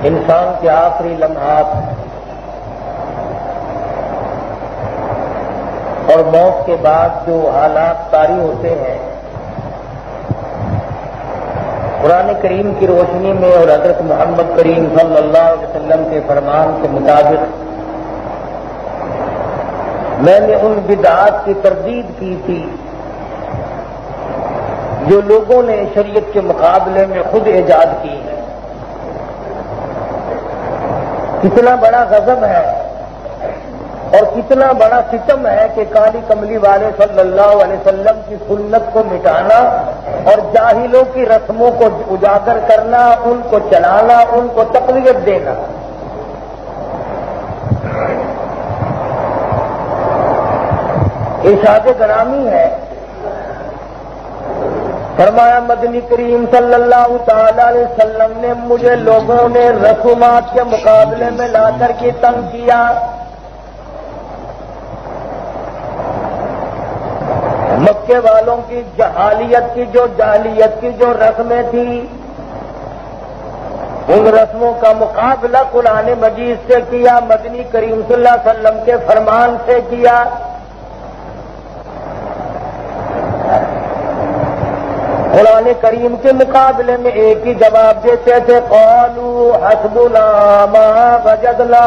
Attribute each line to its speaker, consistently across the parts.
Speaker 1: انسان کے آخری لمحات اور موت کے بعد جو حالات طاری ہوتے ہیں، قرآن کریم کی روشنی میں اور حضرت محمد کریم صلی اللہ علیہ وسلم کے فرمان کے مطابق میں نے ان بدعات کی تردید کی تھی جو لوگوں نے شریعت کے مقابلے میں خود ایجاد کی ہے۔ کتنا بڑا غضب ہے اور کتنا بڑا ستم ہے کہ کالی کملی والے صلی اللہ علیہ وسلم کی سنت کو مٹانا اور جاہلوں کی رسموں کو اجاگر کرنا، ان کو چلانا، ان کو تقویت دینا۔ ارشاد گرامی ہے، فرمایا مدنی کریم صلی اللہ تعالی علیہ وسلم نے مجھے لوگوں نے رسومات کے مقابلے میں لا کر کے تنگ کیا۔ مکے والوں کی جہالیت کی جو رسمیں تھیں، ان رسموں کا مقابلہ قرآن مجید سے کیا، مدنی کریم صلی اللہ علیہ وسلم کے فرمان سے کیا۔ قرآن کریم کے مقابلے میں ایک ہی جواب دیتے تھے، قالوا حسبنا ما وجدنا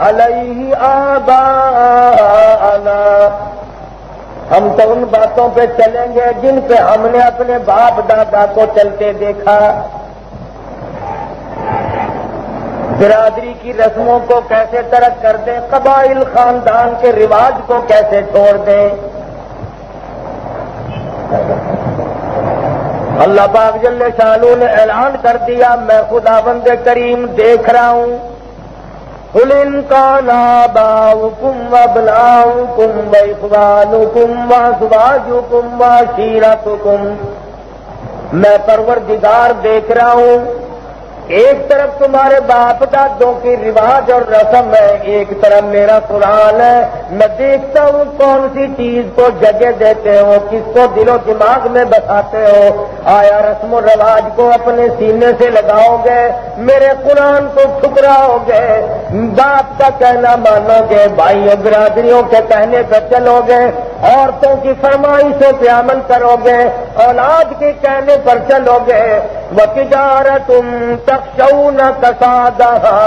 Speaker 1: علیہ آباءنا، ہم تو ان باتوں پہ چلیں گے جن پہ ہم نے اپنے باپ دادا کو چلتے دیکھا۔ برادری کی رسموں کو کیسے ترک کر دیں، قبائل خاندان کے رواج کو کیسے چھوڑ دیں۔ اللہ پاک جل شانہ نے اعلان کر دیا، میں خداوند کریم دیکھ رہا ہوں۔ قل ان كان آباؤكم وابناؤكم واخوانكم وازواجكم وعشيرتكم، میں پروردگار دیکھ رہا ہوں، ایک طرف تمہارے باپ دادوں کی رواج اور رسم ہے، ایک طرف میرا قرآن ہے۔ میں دیکھتا ہوں کون سی چیز کو جگہ دیتے ہو، کس کو دل و دماغ میں بساتے ہو۔ آیا رسم و رواج کو اپنے سینے سے لگاؤ گے، میرے قرآن کو ٹھکراؤ گے، باپ کا کہنا مانو گے، بھائیوں برادریوں کے کہنے پہ چلو گے، عورتوں کی فرمائشوں پہ عمل کرو گے، اولاد کے کہنے پر چلو گے۔ وَتِجَارَةٌ تخشون كسادها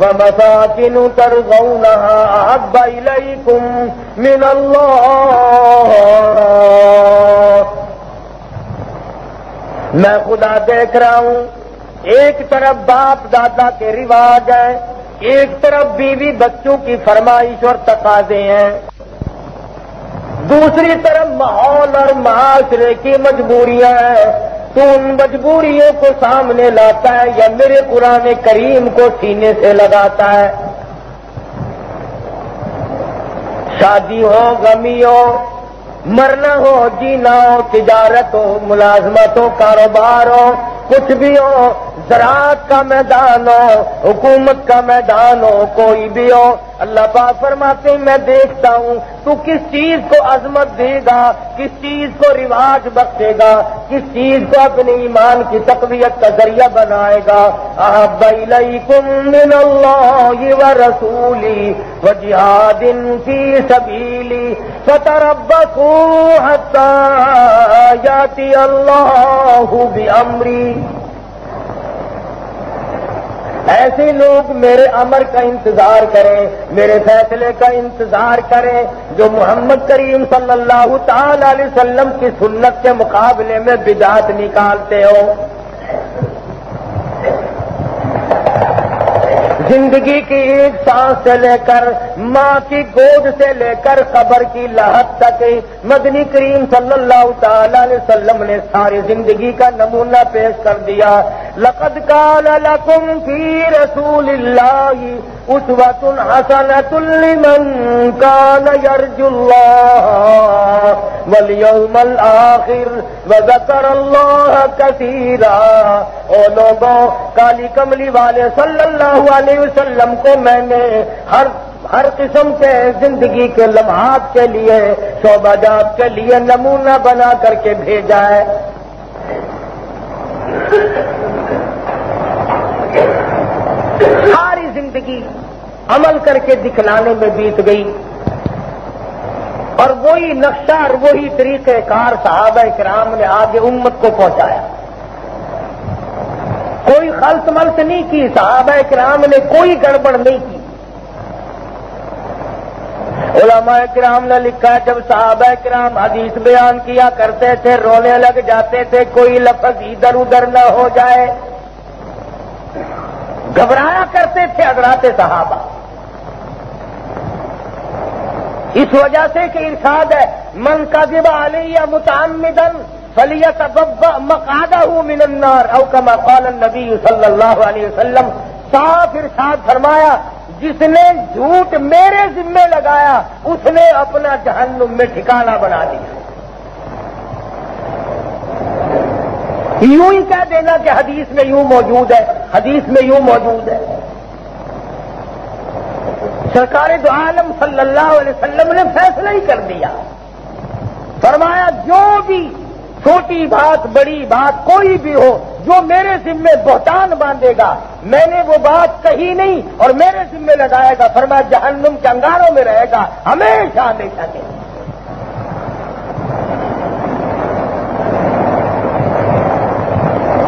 Speaker 1: ومساكن ترضونها أحب إليكم من الله، میں خدا دیکھ رہا ہوں، ایک طرف باپ دادا کے رواج ہیں، ایک طرف بیوی بچوں کی فرمائش اور تقاضے ہیں، دوسری طرف ماحول اور معاشرے کی مجبوریاں ہیں۔ تو ان مجبوریوں کو سامنے لاتا ہے یا میرے قرآن کریم کو سینے سے لگاتا ہے؟ شادی ہو، غمی ہو، مرنا ہو، جینا ہو، تجارت ہو، ملازمت ہو، کاروبار ہو، کچھ بھی ہو، زراعت کا میدان ہو، حکومت کا میدان ہو، کوئی بھی ہو، اللہ پاک فرماتے ہیں میں دیکھتا ہوں تو کس چیز کو عظمت دے گا، کس چیز کو رواج بخشے گا، کس چیز کو اپنے ایمان کی تقویت کا ذریعہ بنائے گا۔ احب الیکم من اللہ ورسولہ وجہاد فی سبیلی فتربصوا حتی یاتی اللہ بامری، ایسے لوگ میرے امر کا انتظار کریں، میرے فیصلے کا انتظار کریں جو محمد کریم صلی اللہ تعالی علیہ وسلم کی سنت کے مقابلے میں بدعت نکالتے ہو۔ زندگی کی ایک سانس سے لے کر، ماں کی گود سے لے کر قبر کی لحد تک مدنی کریم صلی اللہ تعالی علیہ وسلم نے ساری زندگی کا نمونہ پیش کر دیا۔ لقد کان لکم فی رسول اللہ اسوۃ حسنۃ لمن کان یرجو اللہ والیوم الآخر وذکر اللہ کثیرا۔ او لوگوں، کالی کملی والے صلی اللہ علیہ وسلم کو میں نے ہر قسم کے زندگی کے لمحات کے لیے، شعبہ جات کے لیے نمونہ بنا کر کے بھیجا ہے۔ زندگی عمل کر کے دکھلانے میں بیت گئی، اور وہی نقشہ اور وہی طریقہ کار صحابہ کرام نے آگے امت کو پہنچایا۔ کوئی خلط ملط نہیں کی، صحابہ کرام نے کوئی گڑبڑ نہیں کی۔ علماء کرام نے لکھا ہے جب صحابہ کرام حدیث بیان کیا کرتے تھے رونے لگ جاتے تھے، کوئی لفظ ادھر ادھر نہ ہو جائے، گھبرایا کرتے تھے حضرات صحابہ۔ اس وجہ سے کہ ارشاد ہے من کذب علی متعمدا فلیتبوأ مقعدہ من النار او کما قال النبی صلی اللہ علیہ وسلم۔ صاف ارشاد فرمایا جس نے جھوٹ میرے ذمے لگایا اس نے اپنا جہنم میں ٹھکانہ بنا دیا۔ یوں ہی کہہ دینا کہ حدیث میں یوں موجود ہے، حدیث میں یوں موجود ہے۔ سرکار دو عالم صلی اللہ علیہ وسلم نے فیصلہ ہی کر دیا، فرمایا جو بھی چھوٹی بات بڑی بات کوئی بھی ہو جو میرے ذمے بہتان باندھے گا، میں نے وہ بات کہی نہیں اور میرے ذمے لگائے گا، فرمایا جہنم کے انگاروں میں رہے گا ہمیشہ ہمیشہ کے۔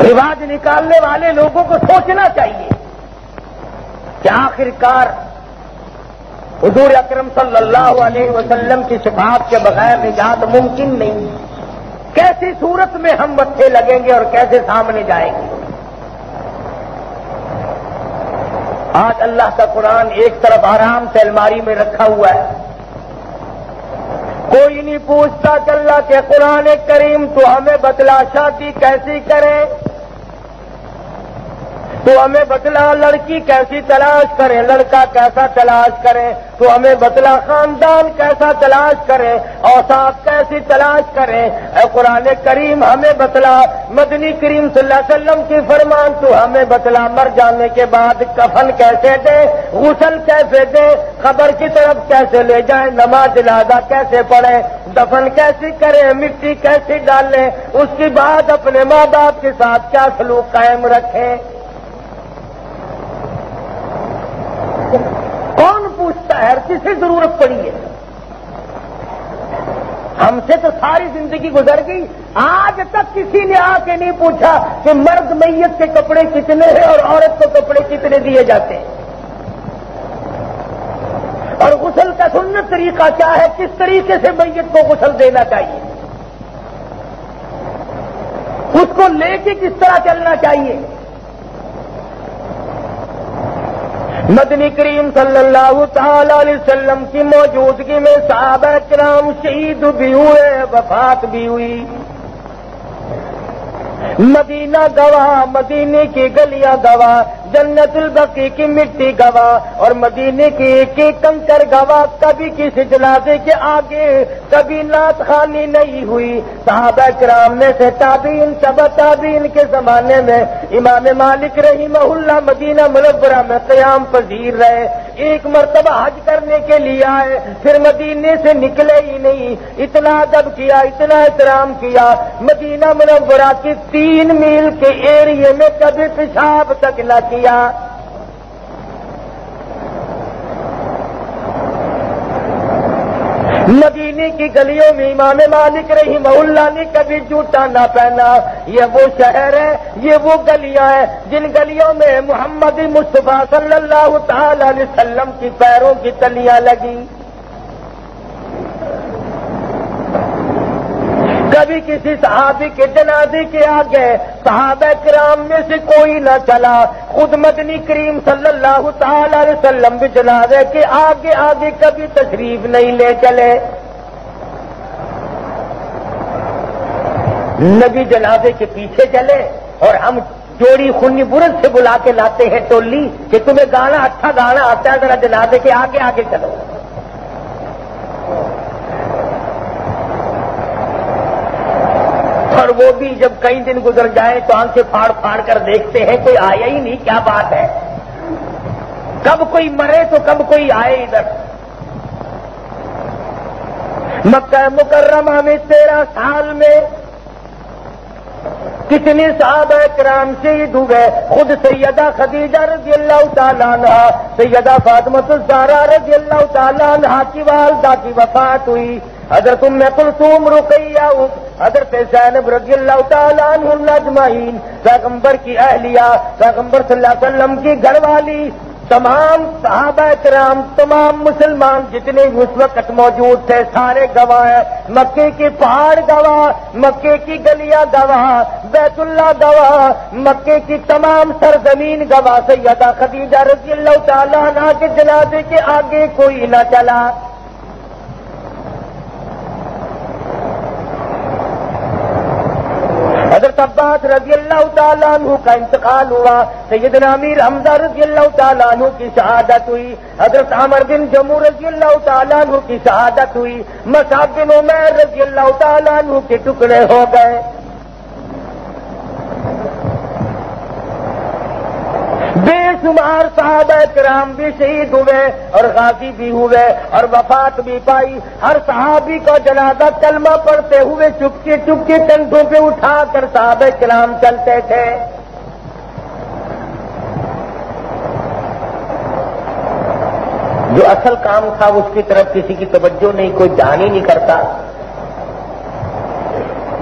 Speaker 1: رواج نکالنے والے لوگوں کو سوچنا چاہیے کہ آخرکار حضور اکرم صلی اللہ علیہ وسلم کی شفاعت کے بغیر نجات ممکن نہیں۔ کیسی صورت میں ہم متھے لگیں گے اور کیسے سامنے جائیں گے؟ آج اللہ کا قرآن ایک طرف آرام سے الماری میں رکھا ہوا ہے، کوئی نہیں پوچھتا کہ اللہ کے قرآن کریم تو ہمیں بتلا شادی کیسی کریں، تو ہمیں بتلا لڑکی کیسی تلاش کریں، لڑکا کیسا تلاش کریں، تو ہمیں بتلا خاندان کیسا تلاش کریں، اوصاف کیسی تلاش کریں۔ اے قرآن کریم ہمیں بتلا، مدنی کریم صلی اللہ علیہ وسلم کی فرمان تو ہمیں بتلا مر جانے کے بعد کفن کیسے دیں، غسل کیسے دیں، قبر کی طرف کیسے لے جائیں، نماز جنازہ کیسے پڑھیں، دفن کیسی کریں، مٹی کیسی ڈالیں، اس کے بعد اپنے ماں باپ کے ساتھ کیا سلوک قائم رکھیں۔ کون پوچھتا ہے؟ ہر کسی ضرورت پڑی ہے۔ ہم سے تو ساری زندگی گزر گئی، آج تک کسی نے آ کے نہیں پوچھا کہ مرد میت کے کپڑے کتنے ہیں اور عورت کو کپڑے کتنے دیے جاتے ہیں، اور غسل کا سنت طریقہ کیا ہے، کس طریقے سے میت کو غسل دینا چاہیے، اس کو لے کے کس طرح چلنا چاہیے۔ مدنی کریم صلی اللہ تعالی علیہ وسلم کی موجودگی میں صحابہ کرام شہید بھی ہوئے، وفات بھی ہوئی۔ مدینہ گواہ، مدینے کی گلیاں گواہ، جنت البقیع کی مٹی گواہ، اور مدینے کی ایک ایک کنکر گواہ۔ کبھی کسی جنازے کے آگے کبھی نعت خوانی نہیں ہوئی۔ صحابہ کرام میں سے تابعین، تبع تابعین کے زمانے میں امام مالک رحمہ اللہ مدینہ منورہ میں قیام پذیر رہے۔ ایک مرتبہ حج کرنے کے لیے آئے، پھر مدینے سے نکلے ہی نہیں، اتنا ادب کیا، اتنا احترام کیا، مدینہ منورہ کی 3 میل کے ایریے میں کبھی پیشاب تک نہ کیا۔ مدینے کی گلیوں میں امام مالک رحمہ اللہ نے کبھی جوتا نہ پہنا۔ یہ وہ شہر ہے، یہ وہ گلیاں ہیں جن گلیوں میں محمد مصطفیٰ صلی اللہ تعالی علیہ وسلم کی پیروں کی تلیاں لگی۔ کبھی کسی صحابی کے جنازے کے آگے صحابہ کرام میں سے کوئی نہ چلا، خود مدنی کریم صلی اللہ تعالی علیہ وسلم بھی جنازے کے آگے آگے کبھی تشریف نہیں لے چلے۔ نبی جنازے کے پیچھے چلے اور ہم جوڑی خنی برد سے بلا کے لاتے ہیں ٹولی کہ تمہیں گانا اچھا گانا آتا ہے، ذرا جنازے کے آگے آگے چلو۔ اور وہ بھی جب کئی دن گزر جائیں تو آنکھیں پھاڑ پھاڑ کر دیکھتے ہیں کوئی آیا ہی نہیں، کیا بات ہے، کب کوئی مرے تو کب کوئی آئے ادھر۔ مکہ مکرمہ میں 13 سال میں کتنے صحابہ کرام شہید ہوئے، خود سیدہ خدیجہ رضی اللہ تعالیٰ عنہ، سیدہ فاطمہ الزہرا رضی اللہ تعالیٰ عنہ کی والدہ کی وفات ہوئی، حضرت ام کلثوم رقیہ، حضرت زینب رضی اللہ تعالیٰ عنہ اجمعین، پیغمبر کی اہلیہ، پیغمبر صلی اللہ علیہ وسلم کی گھر والی، تمام صحابہ کرام، تمام مسلمان جتنے اس وقت موجود تھے سارے گواہ ہیں، مکے کے پہاڑ گواہ، مکے کی گلیاں گواہ، بیت اللہ گواہ، مکے کی تمام سرزمین گواہ، سیدہ خدیجہ رضی اللہ تعالیٰ عنہ کے جنازے کے آگے کوئی نہ چلا۔ حضرت عباس رضی اللہ تعالیٰ عنہ کا انتقال ہوا، سیدنا امیر حمزہ رضی اللہ تعالیٰ عنہ کی شہادت ہوئی، حضرت عمر بن جموع رضی اللہ تعالیٰ عنہ کی شہادت ہوئی، مصعب بن عمیر رضی اللہ تعالیٰ عنہ کے ٹکڑے ہو گئے۔ بے شمار صحابہ کرام بھی شہید ہوئے اور غازی بھی ہوئے اور وفات بھی پائی۔ ہر صحابی کا جنازہ کلمہ پڑھتے ہوئے چپکے چپکے کندھوں پہ اٹھا کر صحابہ کرام چلتے تھے۔ جو اصل کام تھا اس کی طرف کسی کی توجہ نہیں، کوئی دھیان ہی نہیں کرتا۔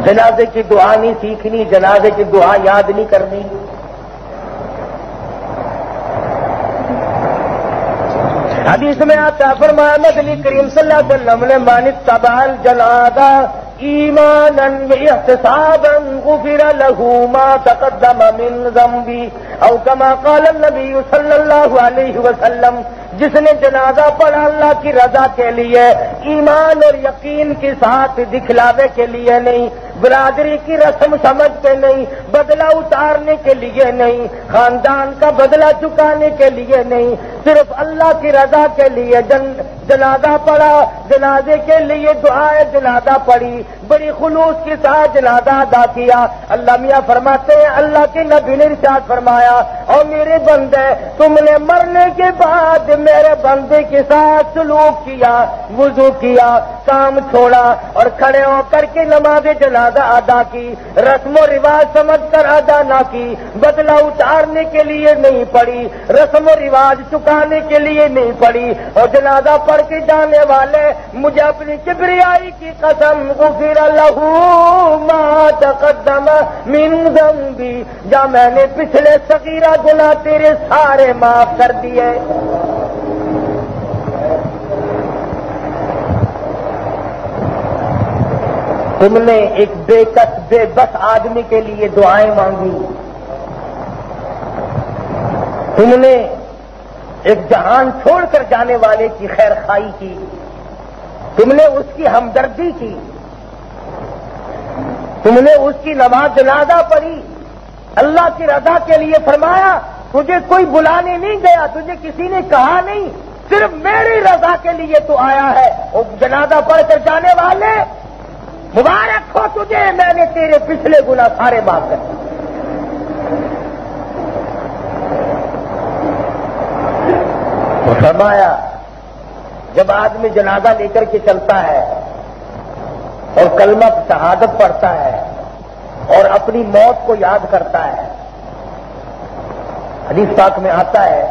Speaker 1: جنازے کی دعا نہیں سیکھنی، جنازے کی دعا یاد نہیں کرنی۔ حدیث میں آتا فرمایا نبی کریم صلی اللہ علیہ وسلم نے من اتبع الجنازہ ایمانا واحتسابا غفر له ما تقدم من ذنبه او كما قال النبی صلی اللہ علیہ وسلم، جس نے جنازہ پڑھا اللہ کی رضا کے لیے، ایمان اور یقین کے ساتھ، دکھلاوے کے لیے نہیں، برادری کی رسم سمجھ کے نہیں، بدلہ اتارنے کے لیے نہیں، خاندان کا بدلہ چکانے کے لیے نہیں، صرف اللہ کی رضا کے لیے جنازہ پڑھا، جنازے کے لیے دعائے جنازہ پڑھی، بڑی خلوص کے ساتھ جنازہ ادا کیا۔ اللہ میاں فرماتے ہیں اللہ کے نبی نے ارشاد فرمایا، اور میرے بندے تم نے مرنے کے بعد میرے بندے کے ساتھ سلوک کیا، وضو کیا، کام چھوڑا اور کھڑے ہو کر کے نماز جنازہ ادا کی، رسم و رواج سمجھ کر ادا نہ کی، بدلہ اتارنے کے لیے نہیں پڑھی، رسم و رواج چکانے کے لیے نہیں پڑھی، اور جنازہ پڑھ کے جانے والے مجھے اپنی کبریائی کی قسم غفر لہ ما تقدم من ذنبی، جا میں نے پچھلے صغیرہ گناہ تیرے سارے معاف کر دیے۔ تم نے ایک بے کس بے بس آدمی کے لیے دعائیں مانگی، تم نے ایک جہان چھوڑ کر جانے والے کی خیر خواہی کی، تم نے اس کی ہمدردی کی، تم نے اس کی نماز جنازہ پڑھی، اللہ کی رضا کے لیے فرمایا، تجھے کوئی بلانے نہیں گیا، تجھے کسی نے کہا نہیں، صرف میری رضا کے لیے تو آیا ہے۔ وہ جنازہ پڑھ کر جانے والے مبارک ہو تجھے، میں نے تیرے پچھلے گناہ سارے معاف کر دیے۔ فرمایا جب آدمی جنازہ لے کر کے چلتا ہے اور کلمہ شہادت پڑھتا ہے اور اپنی موت کو یاد کرتا ہے، حدیث پاک میں آتا ہے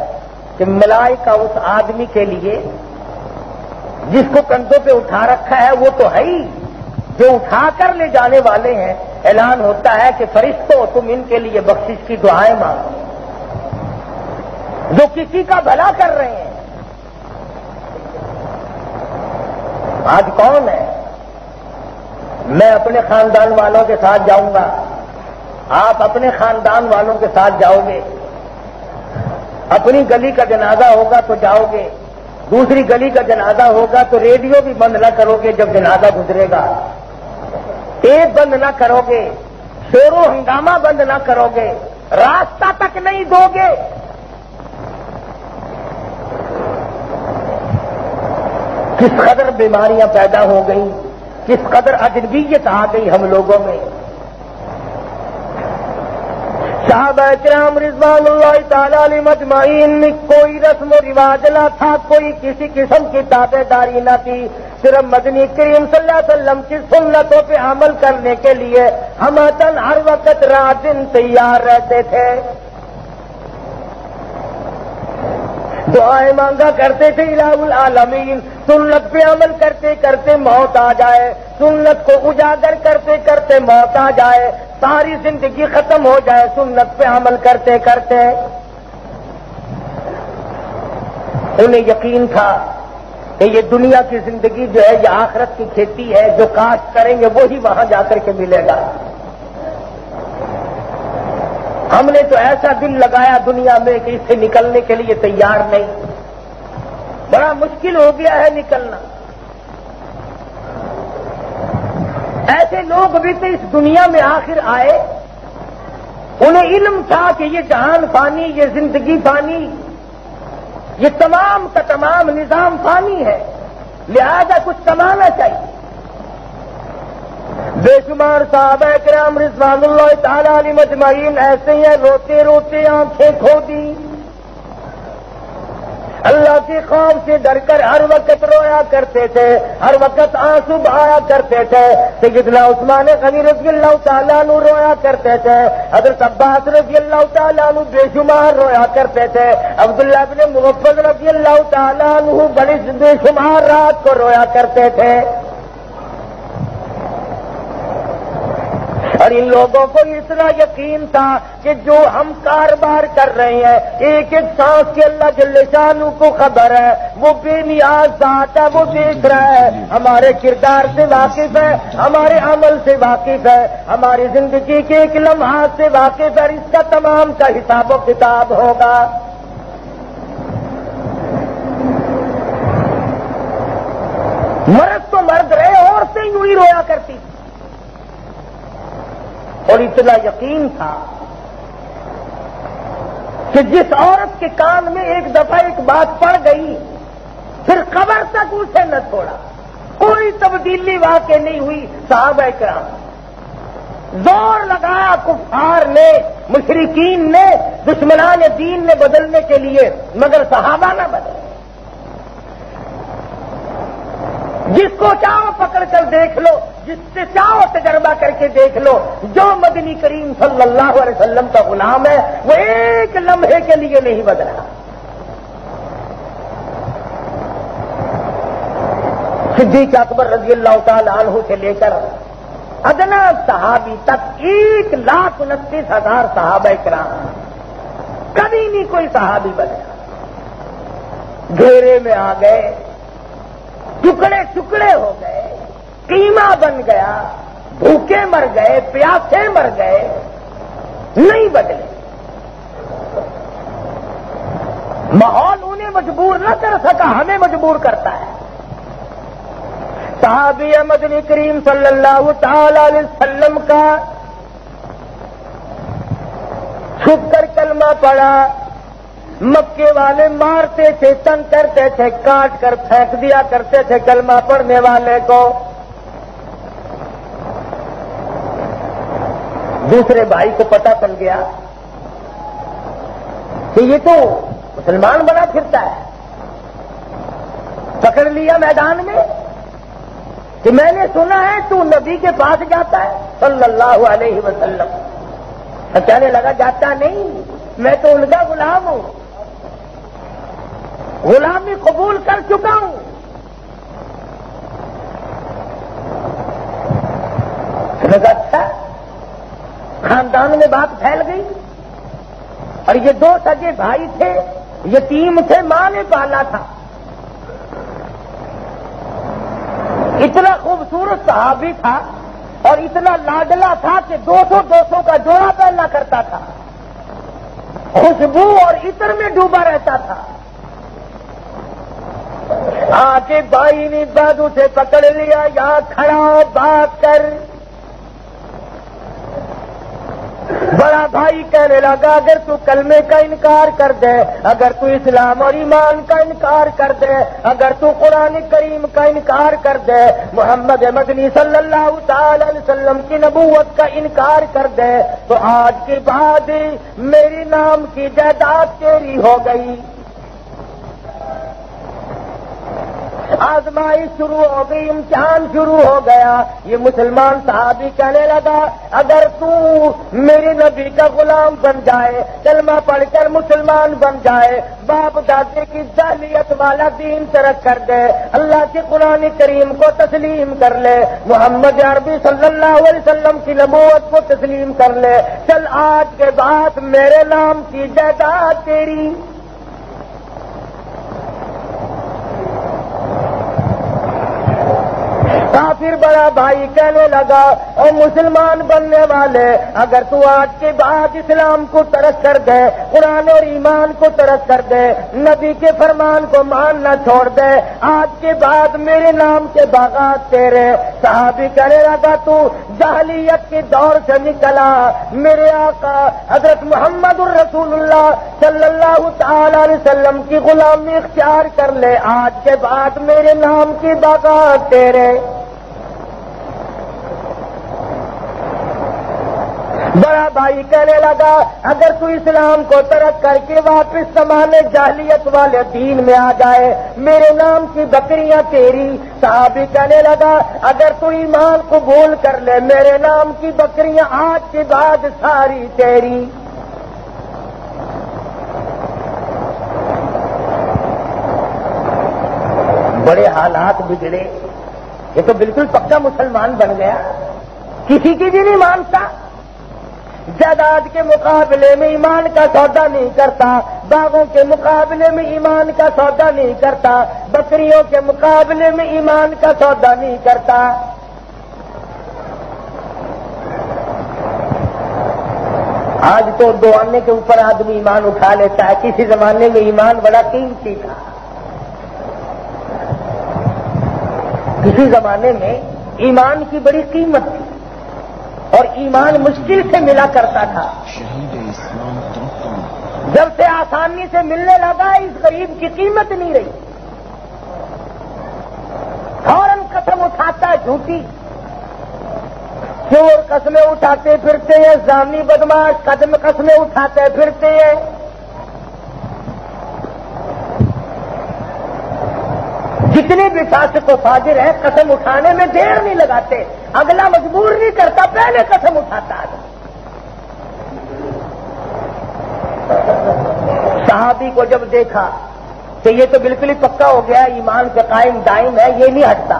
Speaker 1: کہ ملائکہ اس آدمی کے لیے جس کو کندھوں پہ اٹھا رکھا ہے وہ تو ہے ہی، جو اٹھا کر لے جانے والے ہیں، اعلان ہوتا ہے کہ فرشتوں تم ان کے لیے بخشش کی دعائیں مانگو، جو کسی کا بھلا کر رہے ہیں۔ آج کون ہے؟ میں اپنے خاندان والوں کے ساتھ جاؤں گا، آپ اپنے خاندان والوں کے ساتھ جاؤ گے، اپنی گلی کا جنازہ ہوگا تو جاؤ گے، دوسری گلی کا جنازہ ہوگا تو ریڈیو بھی بند نہ کرو گے جب جنازہ گزرے گا، ٹیپ بند نہ کرو گے، شور و ہنگامہ بند نہ کرو گے، راستہ تک نہیں دو گے۔ کس قدر بیماریاں پیدا ہو گئی، کس قدر اجنبیت آ گئی ہم لوگوں میں۔ صحابہ کرام رضوان اللہ تعالی علیہم اجمعین میں کوئی رسم و رواج نہ تھا، کوئی کسی قسم کی تابع داری نہ تھی، صرف مدنی کریم صلی اللہ علیہ وسلم کی سنتوں پہ عمل کرنے کے لیے ہم ہر وقت رات دن تیار رہتے تھے. دعائیں مانگا کرتے تھے الہ العالمین. سنت پہ عمل کرتے کرتے موت آ جائے, سنت کو اجاگر کرتے کرتے موت آ جائے, ساری زندگی ختم ہو جائے سنت پہ عمل کرتے کرتے. انہیں یقین تھا کہ یہ دنیا کی زندگی جو ہے یہ آخرت کی کھیتی ہے, جو کاشت کریں گے وہی وہاں جا کر کے ملے گا. ہم نے تو ایسا دل لگایا دنیا میں کہ اس سے نکلنے کے لیے تیار نہیں, بڑا مشکل ہو گیا ہے نکلنا. ایسے لوگ بھی تو اس دنیا میں آخر آئے, انہیں علم تھا کہ یہ جہان فانی, یہ زندگی فانی, یہ تمام کا تمام نظام فانی ہے, لہذا کچھ کمانا چاہیے. بے شمار صحابہ کرام رضوان اللہ تعالی علیہم اجمعین ایسے ہی روتے روتے آنکھیں کھو دی, اللہ کے خوف سے ڈر کر ہر وقت رویا کرتے تھے, ہر وقت آنسو بہایا کرتے تھے. سیدنا عثمان غنی رضی اللہ تعالیٰ عنہ رویا کرتے تھے, حضرت عباس رضی اللہ تعالیٰ عنہ بے شمار رویا کرتے تھے, عبداللہ بن مغفل رضی اللہ تعالیٰ عنہ بڑی بے شمار رات کو رویا کرتے تھے. اور ان لوگوں کو اتنا یقین تھا کہ جو ہم کاروبار کر رہے ہیں ایک ایک سانس کے اللہ جل شانہ کو خبر ہے, وہ بے نیاز ذات ہے, وہ دیکھ رہا ہے, ہمارے کردار سے واقف ہے, ہمارے عمل سے واقف ہے, ہماری زندگی کے ایک لمحات سے واقف ہے, اور اس کا تمام کا حساب و کتاب ہوگا. مرد تو مرد رہے, عورتیں یوں ہی رویا کرتی تھی. اور اتنا یقین تھا کہ جس عورت کے کان میں ایک دفعہ ایک بات پڑ گئی پھر قبر تک اسے نہ چھوڑا, کوئی تبدیلی واقع نہیں ہوئی. صحابہ کرام زور لگایا کفار نے, مشرکین نے, دشمنان دین نے بدلنے کے لیے, مگر صحابہ نہ بدلے. جس کو چاہو پکڑ کر دیکھ لو, جس سے چاہو تجربہ کر کے دیکھ لو, جو مدنی کریم صلی اللہ علیہ وسلم کا غلام ہے وہ ایک لمحے کے لیے نہیں بدلا. صدیق اکبر رضی اللہ تعالی عنہ سے لے کر ادنا صحابی تک 1,29,000 صحابہ کرام, کبھی نہیں کوئی صحابی بدلا. گھیرے میں آ گئے, ٹکڑے ٹکڑے ہو گئے, قیمہ بن گیا, بھوکے مر گئے, پیاسے مر گئے, نہیں بدلے. ماحول انہیں مجبور نہ کر سکا, ہمیں مجبور کرتا ہے. صحابی مدنی کریم صلی اللہ تعالی علیہ وسلم کا چھپ کر کلمہ پڑا, مکے والے مارتے تھے, تنگ کرتے تھے, کاٹ کر پھینک دیا کرتے تھے کلمہ پڑھنے والے کو. دوسرے بھائی کو پتہ چل گیا کہ یہ تو مسلمان بنا پھرتا ہے, پکڑ لیا میدان میں کہ میں نے سنا ہے تو نبی کے پاس جاتا ہے صلی اللہ علیہ وسلم. کہنے لگا جاتا نہیں, میں تو ان کا غلام ہوں, غلامی قبول کر چکا ہوں. اچھا, خاندان میں بات پھیل گئی. اور یہ 2 سگے بھائی تھے, یتیم تھے, ماں نے پالا تھا. اتنا خوبصورت صحابی تھا اور اتنا لاڈلا تھا کہ 200 کا جوڑا پہننا کرتا تھا, خوشبو اور عطر میں ڈوبا رہتا تھا. آ کے بھائی نے بازو سے پکڑ لیا, یہاں کھڑا بات کر. بڑا بھائی کہنے لگا اگر تو کلمے کا انکار کر دے, اگر تو اسلام اور ایمان کا انکار کر دے, اگر تو قرآن کریم کا انکار کر دے, محمد مدنی صلی اللہ تعالی علیہ وسلم کی نبوت کا انکار کر دے, تو آج کے بعد میری نام کی جائیداد تیری ہو گئی. آزمائش شروع ہو گئی، امتحان شروع ہو گیا۔ یہ مسلمان صحابی کہنے لگا اگر تو میرے نبی کا غلام بن جائے، کلمہ پڑھ کر مسلمان بن جائے، باپ دادے کی جاہلیت والا دین ترک کر دے، اللہ کے قرآن کریم کو تسلیم کر لے، محمد عربی صلی اللہ علیہ وسلم کی نبوت کو تسلیم کر لے، چل آج کے بعد میرے نام کی جائیداد تیری۔ کافر بڑا بھائی کہنے لگا اور مسلمان بننے والے اگر تو آج کے بعد اسلام کو ترک کر دے، قرآن اور ایمان کو ترک کر دے، نبی کے فرمان کو ماننا چھوڑ دے، آج کے بعد میرے نام کے باغات تیرے۔ صحابی کہنے لگا تو جاہلیت کے دور سے نکلا، میرے آقا حضرت محمد الرسول اللہ صلی اللہ تعالی علیہ وسلم کی غلامی اختیار کر لے، آج کے بعد میرے نام کی باغات تیرے۔ بڑا بھائی کہنے لگا اگر تو اسلام کو ترک کر کے واپس زمانے جاہلیت والے دین میں آ جائے، میرے نام کی بکریاں تیری۔ صحابی کہنے لگا اگر تو ایمان قبول کر لے، میرے نام کی بکریاں آج کے بعد ساری تیری۔ بڑے حالات بگڑے، یہ تو بالکل پکا مسلمان بن گیا، کسی کی بھی نہیں مانتا، جائیداد کے مقابلے میں ایمان کا سودا نہیں کرتا، باغوں کے مقابلے میں ایمان کا سودا نہیں کرتا، بکریوں کے مقابلے میں ایمان کا سودا نہیں کرتا۔ آج تو دو آنے کے اوپر آدمی ایمان اٹھا لیتا ہے، کسی زمانے میں ایمان بڑا قیمتی تھا، کسی زمانے میں ایمان کی بڑی قیمت تھی اور ایمان مشکل سے ملا کرتا تھا۔ جب سے آسانی سے ملنے لگا اس غریب کی قیمت نہیں رہی، فوراً قسم اٹھاتا ہے جھوٹی، چور قسمیں اٹھاتے پھرتے ہیں، زانی بدماش قسمیں اٹھاتے پھرتے ہیں۔ جتنے بھی فاسق و فاجر ہیں قسم اٹھانے میں دیر نہیں لگاتے، اگلا مجبور نہیں کرتا، پہلے قسم اٹھاتا ہے۔ صحابی کو جب دیکھا کہ یہ تو بالکل ہی پکا ہو گیا، ایمان پہ قائم دائم ہے، یہ نہیں ہٹتا،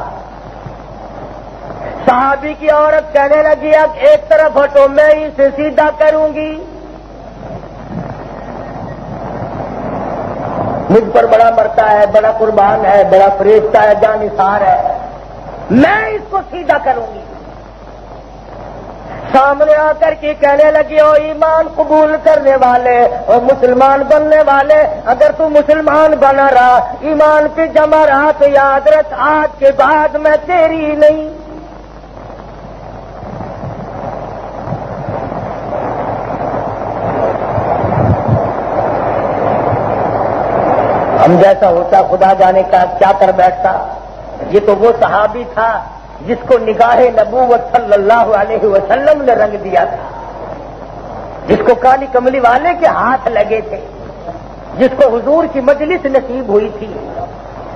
Speaker 1: صحابی کی عورت کہنے لگی اب ایک طرف ہٹو، میں اسے سیدھا کروں گی، مجھ پر بڑا مرتا ہے، بڑا قربان ہے، بڑا فریفتہ ہے، جانثار ہے، میں اس کو سیدھا کروں گی۔ سامنے آ کر کے کہنے لگی او ایمان قبول کرنے والے اور مسلمان بننے والے، اگر تو مسلمان بنا رہا، ایمان پہ جمع رہا تو یاد رکھ آج کے بعد میں تیری نہیں۔ ہم جیسا ہوتا خدا جانے کا کیا کر بیٹھتا۔ یہ تو وہ صحابی تھا جس کو نگاہ نبوت صلی اللہ علیہ وسلم نے رنگ دیا تھا، جس کو کالی کملی والے کے ہاتھ لگے تھے، جس کو حضور کی مجلس نصیب ہوئی تھی،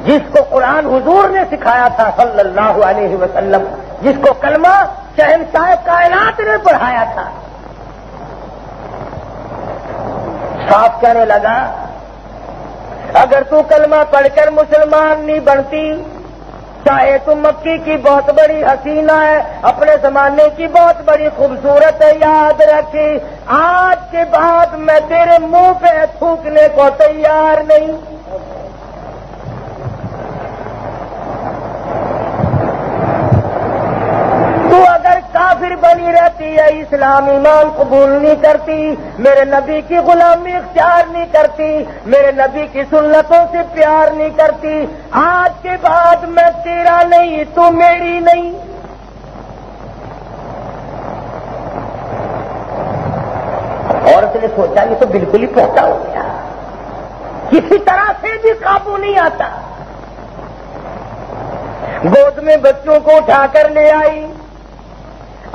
Speaker 1: جس کو قرآن حضور نے سکھایا تھا صلی اللہ علیہ وسلم، جس کو کلمہ شہنشاہ کائنات نے پڑھایا تھا۔ صاف کہنے لگا اگر تو کلمہ پڑھ کر مسلمان نہیں بنتی، چاہے تم مکی کی بہت بڑی حسینہ ہے، اپنے زمانے کی بہت بڑی خوبصورت ہے، یاد رکھی آج کے بعد میں تیرے منہ پہ تھوکنے کو تیار نہیں۔ تو اگر کافر بنی رہتی ہے، اسلام ایمان قبول نہیں کرتی، میرے نبی کی غلامی اختیار نہیں کرتی، میرے نبی کی سنتوں سے پیار نہیں کرتی، آج کے بعد میں تیرا نہیں، تو میری نہیں۔ عورت نے سوچا یہ تو بالکل ہی پختہ ہو گیا، کسی طرح سے بھی قابو نہیں آتا، گود میں بچوں کو اٹھا کر لے آئی،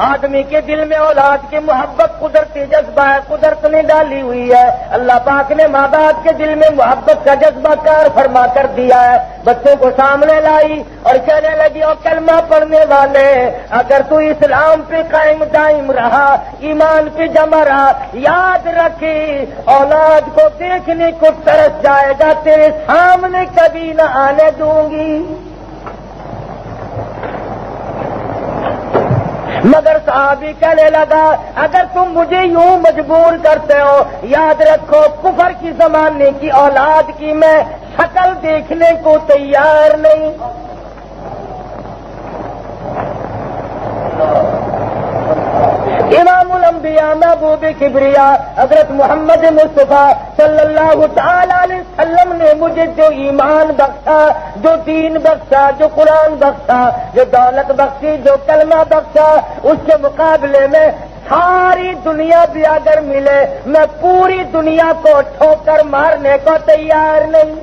Speaker 1: آدمی کے دل میں اولاد کی محبت قدرتی جذبہ ہے، قدرت نے ڈالی ہوئی ہے۔ اللہ پاک نے ماں باپ کے دل میں محبت کا جذبہ کار فرما کر دیا ہے۔ بچوں کو سامنے لائی اور کہنے لگی اور کلمہ پڑھنے والے، اگر تو اسلام پہ قائم دائم رہا، ایمان پہ جمع رہا، یاد رکھی اولاد کو دیکھنے کو ترس جائے گا، تیرے سامنے کبھی نہ آنے دوں گی۔ مگر صحابی کہنے لگا اگر تم مجھے یوں مجبور کرتے ہو، یاد رکھو کفر کی زمانے کی اولاد کی میں شکل دیکھنے کو تیار نہیں۔ امام الانبیاء محبوب کبریا حضرت محمد مصطفیٰ صلی اللہ تعالی علیہ وسلم نے مجھے جو ایمان بخشا، جو دین بخشا، جو قرآن بخشا، جو دولت بخشی، جو کلمہ بخشا، اس کے مقابلے میں ساری دنیا بھی اگر ملے میں پوری دنیا کو ٹھوکر مارنے کو تیار نہیں۔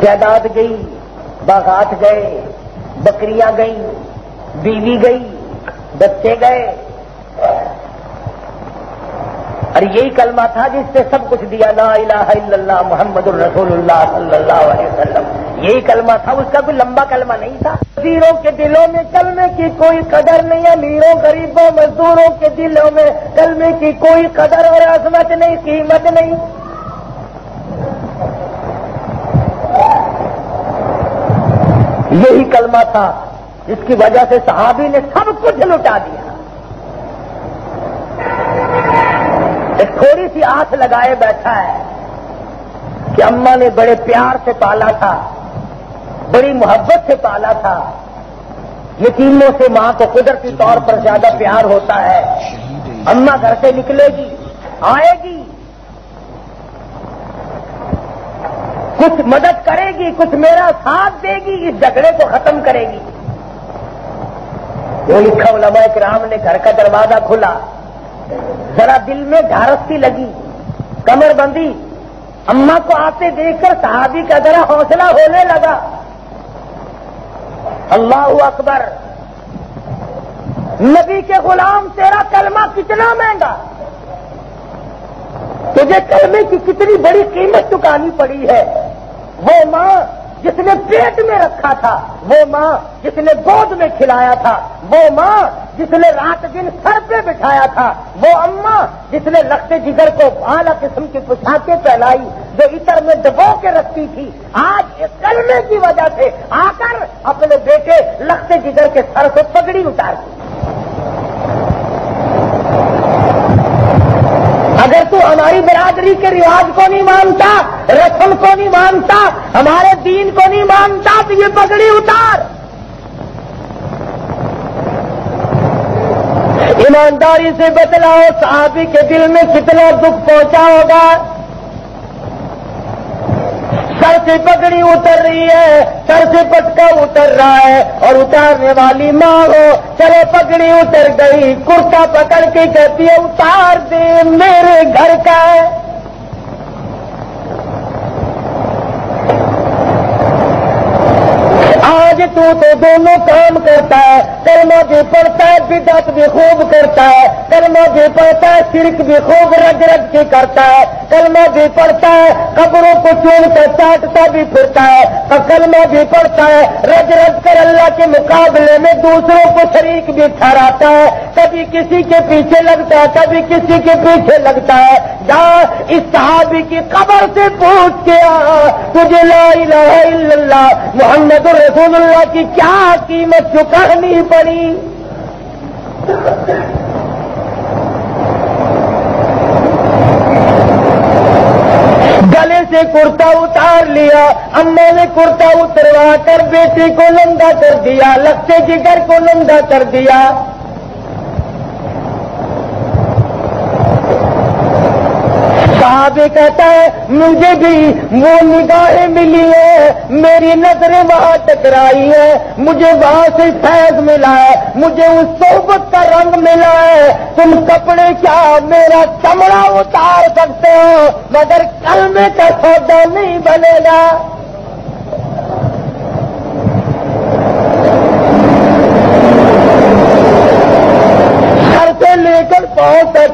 Speaker 1: جائیداد گئی، باغات گئے، بکریاں گئیں، بیوی گئی، بچے گئے، اور یہی کلمہ تھا جس سے سب کچھ دیا، لا الہ الا اللہ محمد الرسول اللہ صلی اللہ علیہ وسلم۔ یہی کلمہ تھا، اس کا کوئی لمبا کلمہ نہیں تھا۔ وزیروں کے دلوں میں کلمے کی کوئی قدر نہیں، امیروں غریبوں مزدوروں کے دلوں میں کلمے کی کوئی قدر اور عظمت نہیں، قیمت نہیں۔ یہی کلمہ تھا جس کی وجہ سے صحابی نے سب کچھ لٹا دیا۔ ایک تھوڑی سی آس لگائے بیٹھا ہے کہ اماں نے بڑے پیار سے پالا تھا، بڑی محبت سے پالا تھا۔ یتیموں سے ماں کو قدرتی طور پر زیادہ پیار ہوتا ہے۔ اماں گھر سے نکلے گی، آئے گی، کچھ مدد کرے گی، کچھ میرا ساتھ دے گی، اس جھگڑے کو ختم کرے گی۔ وہ لکھا علماء کرام نے گھر کا دروازہ کھلا، ذرا دل میں ڈھارس سی لگی، کمر بندی، اماں کو آتے دیکھ کر صحابی کا ذرا حوصلہ ہونے لگا۔ اللہ اکبر، نبی کے غلام تیرا کلمہ کتنا مہنگا، تجھے کلمے کی کتنی بڑی قیمت چکانی پڑی ہے۔ وہ ماں جس نے پیٹ میں رکھا تھا، وہ ماں جس نے گود میں کھلایا تھا، وہ ماں جس نے رات دن سر پہ بٹھایا تھا، وہ اماں جس نے لخت جگر کو اعلیٰ قسم کی پوشاکیں پہنائی، جو عطر میں ڈبو کے رکھتی تھی، آج اس کلمے کی وجہ سے آ کر اپنے بیٹے لخت جگر کے سر سے پگڑی اتار دی۔ اگر تو ہماری برادری کے رواج کو نہیں مانتا، رسم کو نہیں مانتا، ہمارے دین کو نہیں مانتا تو یہ پگڑی اتار۔ ایمانداری سے بتلاؤ صحابی کے دل میں کتنا دکھ پہنچا ہوگا۔ سر سے پگڑی اتر رہی ہے، سر سے پٹکا اتر رہا ہے، اور اتارنے والی ماں ہو، چلو پگڑی اتر گئی، کرتا پکڑ کے کہتی ہے اتار دے، میرے گھر کا ہے۔ آج تو دونوں کام کرتا ہے، کلمہ بھی پڑھتا ہے، بدعت بھی خوب کرتا ہے، کلمہ بھی پڑھتا ہے، شرک بھی خوب رج رج کے کرتا ہے، کلمہ بھی پڑھتا ہے، قبروں کو چون کر چاٹتا بھی پھرتا ہے، اور کلمہ بھی پڑھتا ہے، رج رج کر اللہ کے مقابلے میں دوسروں کو شریک بھی ٹھہراتا ہے، کبھی کسی کے پیچھے لگتا ہے، کبھی کسی کے پیچھے لگتا ہے۔ جا اس صحابی کی قبر سے پوچھ کے آ، تجھے لا الہ الا اللہ محمد رسول اللہ کی کیا قیمت چکانی پڑی۔ گلے سے کرتا اتار لیا، اماں نے کرتا اتروا کر بیٹے کو ننگا کر دیا، لخت جگر کو ننگا کر دیا۔ صحابی کہتا ہے مجھے بھی وہ نگاہیں ملی ہیں، میری نظریں وہاں ٹکرائی ہیں، مجھے وہاں سے فیض ملا ہے، مجھے اس صحبت کا رنگ ملا ہے۔ تم کپڑے کیا میرا چمڑا اتار سکتے ہو، مگر کلمے کا سودا نہیں بنے گا۔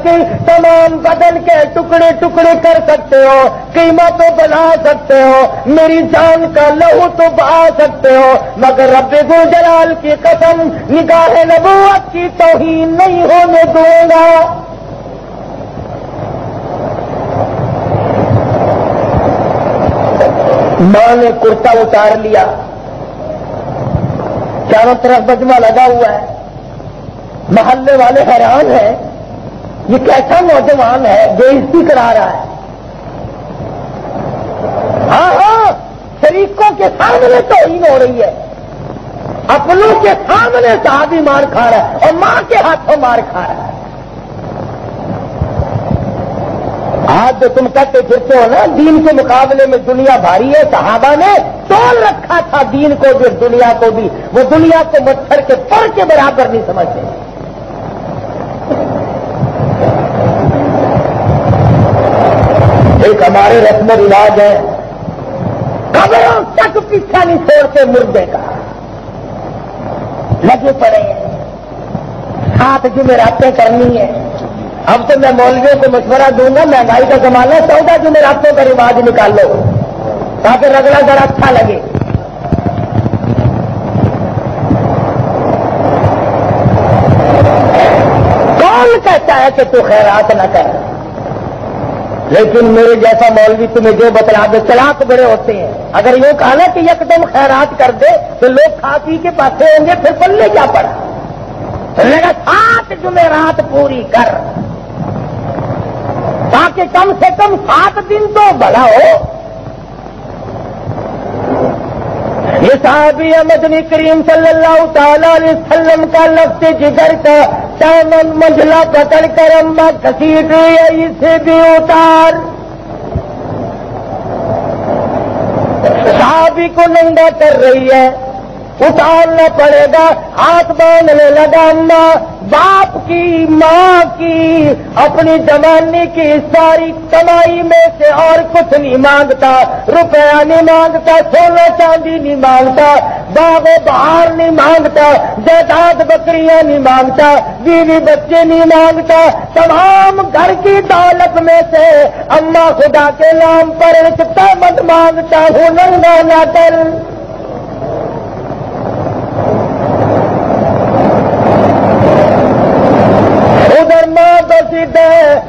Speaker 1: کی تمام بدن کے ٹکڑے ٹکڑے کر سکتے ہو، قیمہ تو بنا سکتے ہو، میری جان کا لہو تو بہا سکتے ہو، مگر رب ذو جلال کی قسم نگاہ نبوت کی توہین نہیں ہونے دوں گا۔ ماں نے کرتا اتار لیا، چاروں طرف مجمع لگا ہوا ہے، محلے والے حیران ہیں، یہ کیسا نوجوان ہے جو عزتی کرا رہا ہے۔ ہاں شریکوں کے سامنے توہین ہو رہی ہے، اپنوں کے سامنے صحابی مار کھا رہا ہے اور ماں کے ہاتھوں مار کھا رہا ہے۔ آج جو تم کہتے پھرتے ہو نا دین کے مقابلے میں دنیا بھاری ہے، صحابہ نے تول رکھا تھا دین کو بھی دنیا کو بھی، وہ دنیا کو مچھر کے پر کے برابر نہیں سمجھتے۔ ایک ہمارے رسم و رواج ہے، قبروں تک پیچھا نہیں چھوڑتے مردے کا، لگے پڑے ہیں، 7 جمعراتیں کرنی ہے۔ اب تو میں مولویوں کو مشورہ دوں گا، مہنگائی کا زمانہ ہے، 14 جمعراتوں کا رواج نکال لو تاکہ رگڑا ذرا اچھا لگے۔ کون کہتا ہے کہ تو خیرات نہ کر؟ لیکن میرے جیسا مولوی تمہیں جو بتلا دے، چلاک بڑے ہوتے ہیں، اگر یہ کہا نا کہ یکدم خیرات کر دے تو لوگ کھا پی کے پاسے ہوں گے، پھر پلے کیا پڑا؟ لگا 7 جمعرات پوری کر تاکہ کم سے کم 7 دن تو بھلا ہو۔ یہ صحابی مدنی کریم صلی اللہ تعالی علیہ وسلم کا لفظ جگر کا چامن منجلا پکڑ کر اما گھسیٹ رہی ہے، اسے بھی اتار۔ صحابی کو ننگا کر رہی ہے، اتارنا پڑے گا، ہاتھ باندھنے لگا۔ اماں باپ کی، ماں کی، اپنی جوانی کی ساری کمائی میں سے اور کچھ نہیں مانگتا، روپیہ نہیں مانگتا، سونا چاندی نہیں مانگتا، باغ و بہار نہیں مانگتا، جائیداد بکریاں نہیں مانگتا، بیوی بچے نہیں مانگتا، تمام گھر کی دولت میں سے اماں خدا کے نام پر ایک پیمنٹ مانگتا ہوں، ننگا نہ کر۔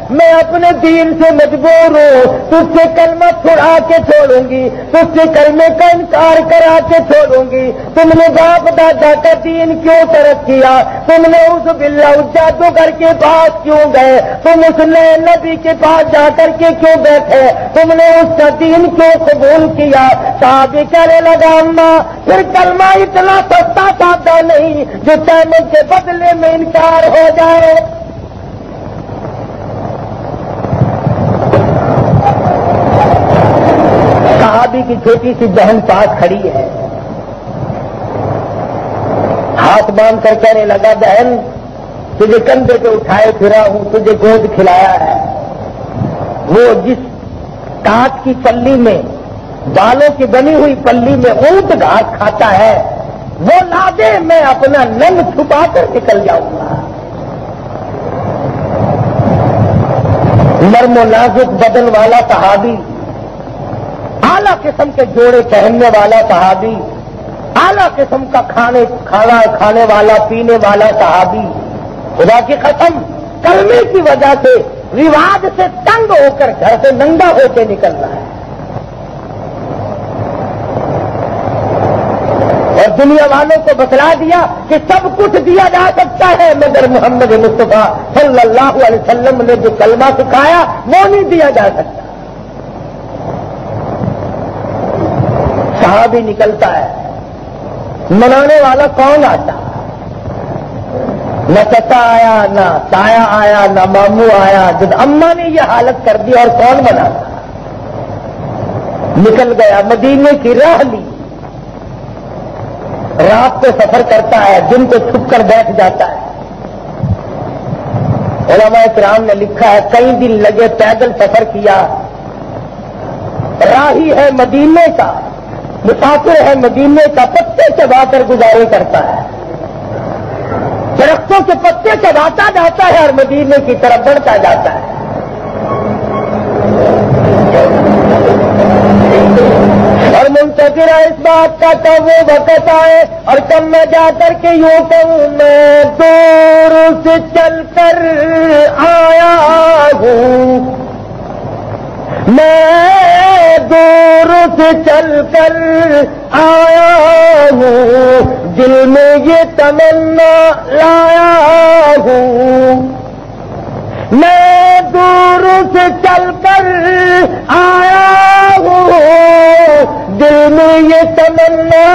Speaker 1: میں اپنے دین سے مجبور ہوں، تجھ سے کلمہ چھڑا کے چھوڑوں گی، تجھ سے کلمے کا انکار کرا کے چھوڑوں گی۔ تم نے باپ دادا کا دین کیوں ترک کیا؟ تم نے اس باللہ جادوگر کے پاس کیوں گئے؟ تم اس نئے نبی کے پاس جا کر کے کیوں بیٹھے؟ تم نے اس کا دین کیوں قبول کیا؟ صحابی کہنے لگا اماں پھر کلمہ اتنا سستا سادہ نہیں جو پیمنٹ کے بدلے میں انکار ہو جائے۔ صحابی کی چھوٹی سی بہن پاس کھڑی ہے، ہاتھ باندھ کر کہنے لگا بہن تجھے کندھے پہ اٹھائے پھرا ہوں، تجھے گود کھلایا ہے، وہ جس کانچ کی پلی میں، بالوں کی بنی ہوئی پلی میں اونٹ گھاس کھاتا ہے، وہ لا دے، میں اپنا ننگ چھپا کر نکل جاؤں گا۔ نرم و نازک بدن والا صحابی، اعلیٰ قسم کے جوڑے پہننے والا صحابی، اعلیٰ قسم کا کھانا کھانے والا، پینے والا صحابی، خدا کی قسم کلمے کی وجہ سے رواج سے تنگ ہو کر گھر سے ننگا ہو کے نکل رہا ہے، اور دنیا والوں کو بتلا دیا کہ سب کچھ دیا جا سکتا ہے مگر محمد مصطفیٰ صلی اللہ علیہ وسلم نے جو کلمہ سکھایا وہ نہیں دیا جا سکتا۔ صحابی نکلتا ہے، منانے والا کون آتا؟ نہ چچا آیا، نہ تایا آیا، نہ ماموں آیا، جب اماں نے یہ حالت کر دی اور کون مناتا؟ نکل گیا، مدینے کی راہ لی، رات کو سفر کرتا ہے، دن کو چھپ کر بیٹھ جاتا ہے۔ علماء کرام نے لکھا ہے کئی دن لگے، پیدل سفر کیا، راہی ہے مدینے کا، مسافر ہے مدینے کا، پتے چبا کر گزارے کرتا ہے۔ درختوں کے پتے چباتا جاتا ہے اور مدینے کی طرف بڑھتا جاتا ہے. اور منتظر اس بات کا تو وہ وقت آئے اور کب میں جا کر کے یوں کہوں میں دور سے چل کر آیا ہوں، میں دور سے چل کر آیا ہوں، دل میں یہ تمنا لایا ہوں، میں دور سے چل کر آیا ہوں، دل میں یہ تمنا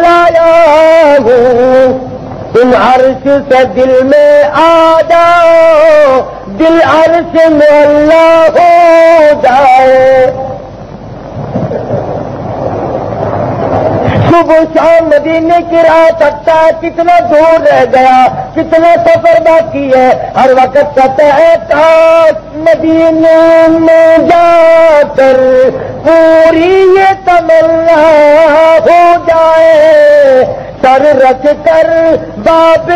Speaker 1: لایا ہوں، تم عرش سے دل میں آ جاؤ، دل عرش میں اللہ ہو جائے. صبح شام مدینے کی راہ تکتا ہے، کتنا دور رہ گیا، کتنا سفر باقی ہے. ہر وقت کہتا ہے کاش مدینے میں جا کر پوری یہ تمنا ہو جائے، سر رکھ کر باب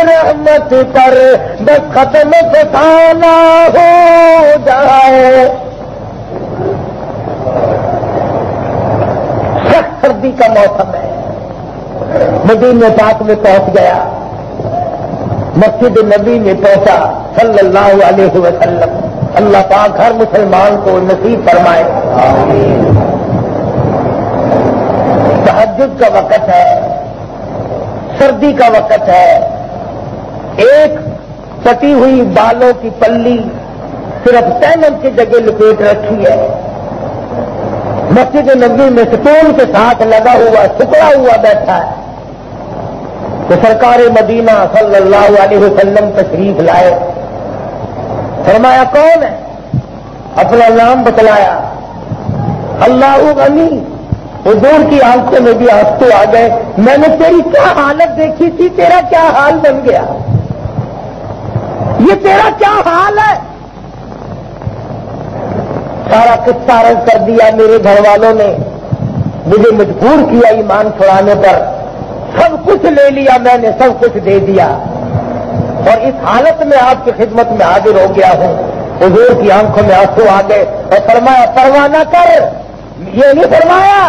Speaker 1: رحمت پر بس ختم فسانہ ہو جائے. سخت سردی کا موسم ہے، مدینے پاک میں پہنچ گیا، مسجد نبی میں پہنچا صلی اللہ علیہ وسلم. اللہ پاک ہر مسلمان کو نصیب فرمائے. تہجد کا وقت ہے، سردی کا وقت ہے، ایک پٹی ہوئی بالوں کی پلی صرف تیمم کی جگہ لپیٹ رکھی ہے، مسجد نبی میں ستون کے ساتھ لگا ہوا سکڑا ہوا بیٹھا ہے. تو سرکار مدینہ صلی اللہ علیہ وسلم تشریف لائے، فرمایا کون ہے، اپنا نام بتلایا، اللہ غنی. حضور کی آنکھوں میں بھی آنسو آ گئے، میں نے تیری کیا حالت دیکھی تھی، تیرا کیا حال بن گیا، یہ تیرا کیا حال ہے. سارا قصہ عرض کر دیا. میرے گھر والوں نے مجھے مجبور کیا ایمان چھڑانے پر، سب کچھ لے لیا میں نے، سب کچھ دے دیا، اور اس حالت میں آپ کی خدمت میں حاضر ہو گیا ہوں. حضور کی آنکھوں میں آنسو آ گئے اور فرمایا پرواہ نہ کر. یہ نہیں فرمایا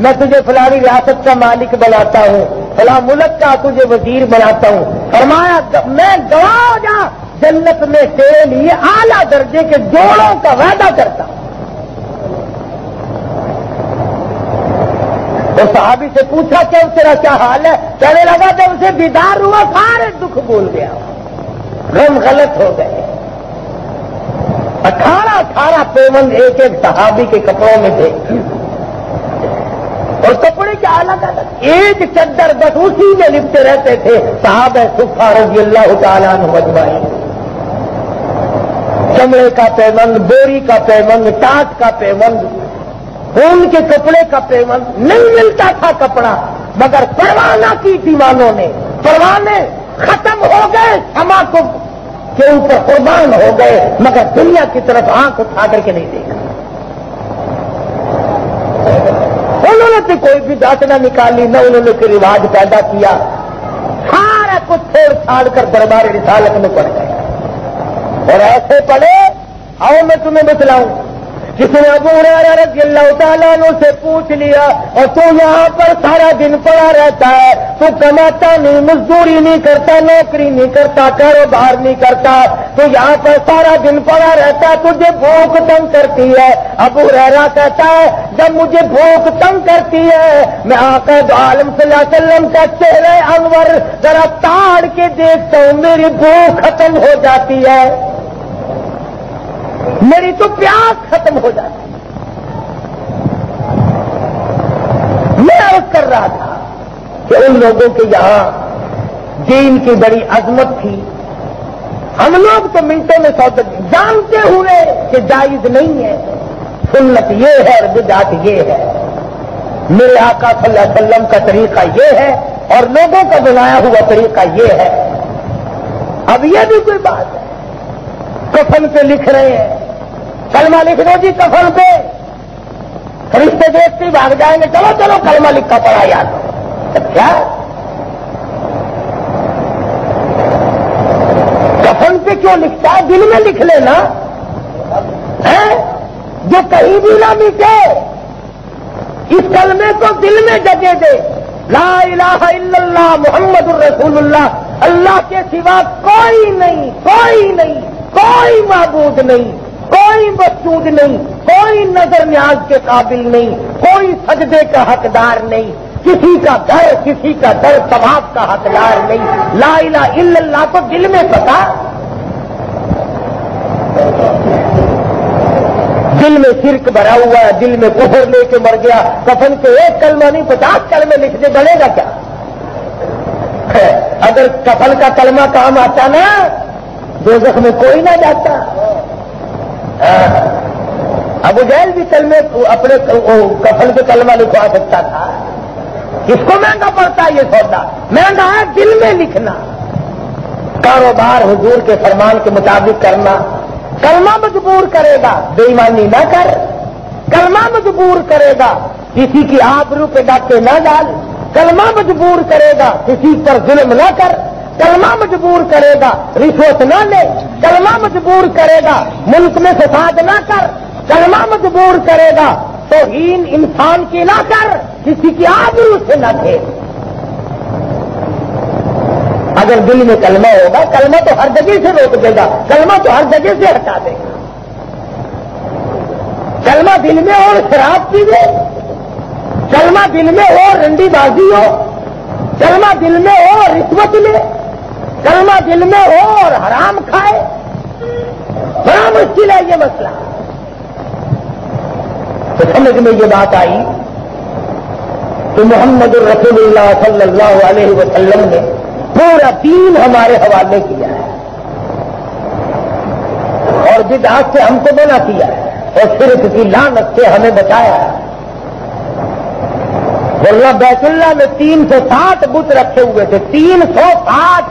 Speaker 1: میں تجھے فلانی ریاست کا مالک بناتا ہوں، فلاں ملک کا تجھے وزیر بناتا ہوں. فرمایا میں گواہ ہو جا، جنت میں تیرے لیے اعلیٰ درجے کے جوڑوں کا وعدہ کرتا ہوں. تو صحابی سے پوچھا کہ تیرا کیا حال ہے، کہنے لگا جب اسے دیدار ہوا سارے دکھ بھول گیا، غم غلط ہو گئے. 18 پیوند ایک ایک صحابی کے کپڑوں میں تھے، اور کپڑے کے الگ الگ، ایک چادر بس اسی میں لپٹے رہتے تھے صحابہ صفہ رضی اللہ تعالیٰ عنہ اجمعین. چمڑے کا پیوند، بوری کا پیوند، ٹاٹ کا پیوند، خون کے کپڑے کا پیوند. نہیں ملتا تھا کپڑا، مگر پرواہ نہ کی دیوانوں نے. پروانے ختم ہو گئے، سما کو کے اوپر قربان ہو گئے، مگر دنیا کی طرف آنکھ اٹھا کر کے نہیں دیکھا. انہوں نے تو کوئی بھی بات نہ نکالی، نہ انہوں نے کوئی رواج پیدا کیا، سارا کچھ چھوڑ چھاڑ کر دربار رسالت میں پڑ گئے. اور ایسے پڑے، آؤ میں تمہیں بتلاؤں. جس نے ابو ہریرہ رضی اللہ تعالیٰ عنہ سے پوچھ لیا، اور تو یہاں پر سارا دن پڑا رہتا ہے، تو کماتا نہیں، مزدوری نہیں کرتا، نوکری نہیں کرتا، کاروبار نہیں کرتا، تو یہاں پر سارا دن پڑا رہتا ہے، تجھے بھوک تنگ کرتی ہے. ابو ہریرہ کہتا ہے جب مجھے بھوک تنگ کرتی ہے، میں آقا دو عالم صلی اللہ علیہ وسلم کا چہرہ انور ذرا تاڑ کے دیکھتا ہوں، میری بھوک ختم ہو جاتی ہے، میری تو پیاس ختم ہو جاتی. میں عرض کر رہا تھا کہ ان لوگوں کے یہاں دین کی بڑی عظمت تھی. ہم لوگ تو منٹوں میں سوچتے جانتے ہوئے کہ جائز نہیں ہے، سنت یہ ہے اور بدعت یہ ہے. میرے آقا صلی اللہ علیہ وسلم کا طریقہ یہ ہے اور لوگوں کا بنایا ہوا طریقہ یہ ہے. اب یہ بھی کوئی بات ہے، کفن پہ لکھ رہے ہیں، کلمہ لکھ دو جی کفن پہ، فرشتے دیکھتے ہی بھاگ جائیں گے، چلو چلو کلمہ لکھا پڑا یار. کیا پہ کیوں لکھتا ہے؟ دل میں لکھ لینا جو کہیں بھی نہ مٹے، اس کلمے کو دل میں جگہ دے، لا الہ الا اللہ محمد الرسول اللہ، اللہ کے سوا کوئی نہیں، کوئی نہیں، کوئی معبود نہیں، کوئی مسجود نہیں، کوئی نظر نیاز کے قابل نہیں، کوئی سجدے کا حقدار نہیں، کسی کا در ثواب کا حقدار نہیں، لا الہ الا اللہ کو دل میں پتا، دل میں شرک بھرا ہوا ہے، دل میں کفر لے کے مر گیا، کفن کے ایک کلمہ نہیں 50 کلمے لکھ دے، بنے گا کیا؟ اگر کفن کا کلمہ کام آتا نا دوزخ میں کوئی نہ جاتا۔ ابو جہل بھی کلمے اپنے کفن کے کلمہ لکھوا سکتا تھا، اس کو مہنگا پڑتا ہے یہ سودا، مہنگا ہے دل میں لکھنا، کاروبار حضور کے فرمان کے مطابق کرنا، کلمہ مجبور کرے گا بے ایمانی نہ کر، کلمہ مجبور کرے گا کسی کی آبرو پہ ڈاکے نہ ڈال، کلمہ مجبور کرے گا کسی پر ظلم نہ کر، کلمہ مجبور کرے گا رشوت نہ لے، کلمہ مجبور کرے گا ملک میں فساد نہ کر، کلمہ مجبور کرے گا توہین انسان کی نہ کر، کسی کی آبرو سے نہ دے۔ اگر دل میں کلمہ ہوگا، کلمہ تو ہر جگہ سے روک دے گا، کلمہ تو ہر جگہ سے ہٹا دے گا۔ کلمہ دل میں اور شراب پیے، کلمہ دل میں اور رنڈی بازی ہو، کلمہ دل میں اور رشوت لے، کلمہ دل میں اور حرام کھائے، بڑا مشکل ہے یہ مسئلہ۔ تو سمجھ میں یہ بات آئی کہ محمد الرسول اللہ صلی اللہ علیہ وسلم نے پورا دین ہمارے حوالے کیا ہے، اور بدعات سے ہم کو منع کیا ہے، اور شرک کی لعنت سے ہمیں بچایا ہے۔ ورنہ بیت اللہ میں 360 بت رکھے ہوئے تھے، 360،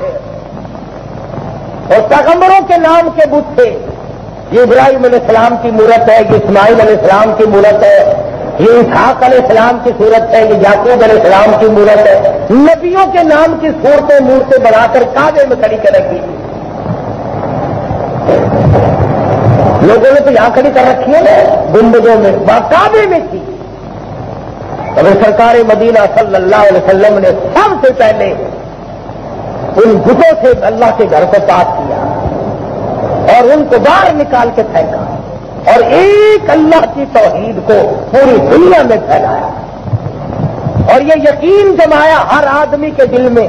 Speaker 1: اور پیغمبروں کے نام کے بت تھے۔ یہ ابراہیم علیہ السلام کی مورت ہے، یہ اسماعیل علیہ السلام کی مورت ہے، یہ اسحاق علیہ السلام کی صورت ہے، یہ یعقوب علیہ السلام کی مورت ہے۔ نبیوں کے نام کی صورتیں مورتیں بنا کر کعبے میں کھڑی کر رکھی، لوگوں نے تو یہاں کھڑی کر رکھی ہے نا گنبدوں میں، وہاں کعبے میں تھی۔ اگر سرکار مدینہ صلی اللہ علیہ وسلم نے سب سے پہلے ان بتوں سے اللہ کے گھر کو پاک کیا اور ان کو باہر نکال کے پھینکا، اور ایک اللہ کی توحید کو پوری دنیا میں پھیلایا، اور یہ یقین جمایا ہر آدمی کے دل میں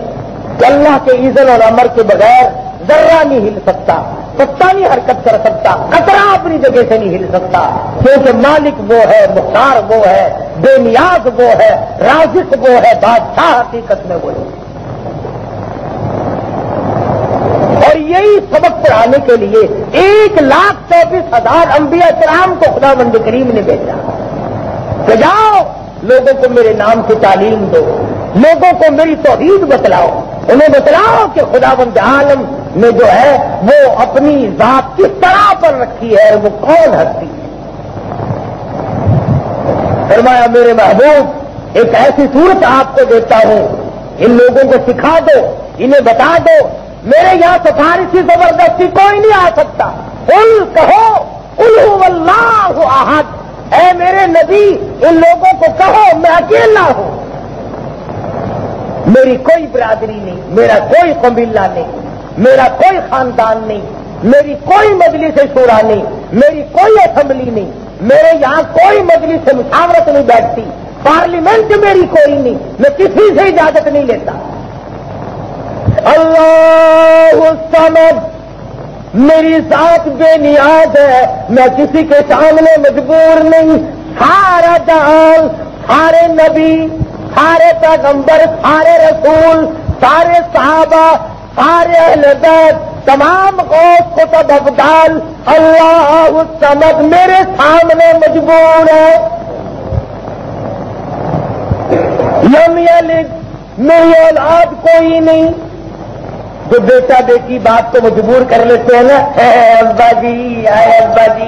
Speaker 1: کہ اللہ کے اذن اور امر کے بغیر ذرہ نہیں ہل سکتا، پتا نہیں حرکت کر سکتا، قطرہ اپنی جگہ سے نہیں ہل سکتا، کیونکہ مالک وہ ہے، مختار وہ ہے، بے نیاز وہ ہے، رازق وہ ہے، بادشاہ حقیقت میں وہ ہے۔ اور یہی سبق پڑھانے کے لیے 1,24,000 انبیاء کرام کو خداوند کریم نے بھیجا کہ جاؤ لوگوں کو میرے نام کی تعلیم دو، لوگوں کو میری توحید بتلاؤ، انہیں بتلاؤ کہ خداوند عالم نے جو ہے وہ اپنی ذات کس طرح پر رکھی ہے، وہ کون ہستی ہے۔ فرمایا میرے محبوب ایک ایسی صورت آپ کو دیتا ہوں، ان لوگوں کو سکھا دو، انہیں بتا دو، میرے یہاں سفارشی زبردستی کوئی نہیں آ سکتا۔ قل کہو قل هو اللہ احد، اے میرے نبی ان لوگوں کو کہو میں اکیلا ہوں، میری کوئی برادری نہیں، میرا کوئی قبیلہ نہیں، میرا کوئی خاندان نہیں، میری کوئی مجلس شورا نہیں، میری کوئی اسمبلی نہیں، میرے یہاں کوئی مجلس مشاورت نہیں بیٹھتی، پارلیمنٹ میری کوئی نہیں، میں کسی سے اجازت نہیں لیتا۔ اللہ الصمد، میری ذات بے نیاز ہے، میں کسی کے سامنے مجبور نہیں۔ سارا جہان، سارے نبی، سارے پیغمبر، سارے رسول، سارے صحابہ، سارے اہل بیت، تمام غوث قطب ابدال، اللہ الصمد میرے سامنے مجبور ہے۔ لم یلد، میری اولاد کوئی نہیں۔ جو بیٹا بیٹی باپ کو مجبور کر لیتے ہیں نا، اے ابا جی، اے ابا جی،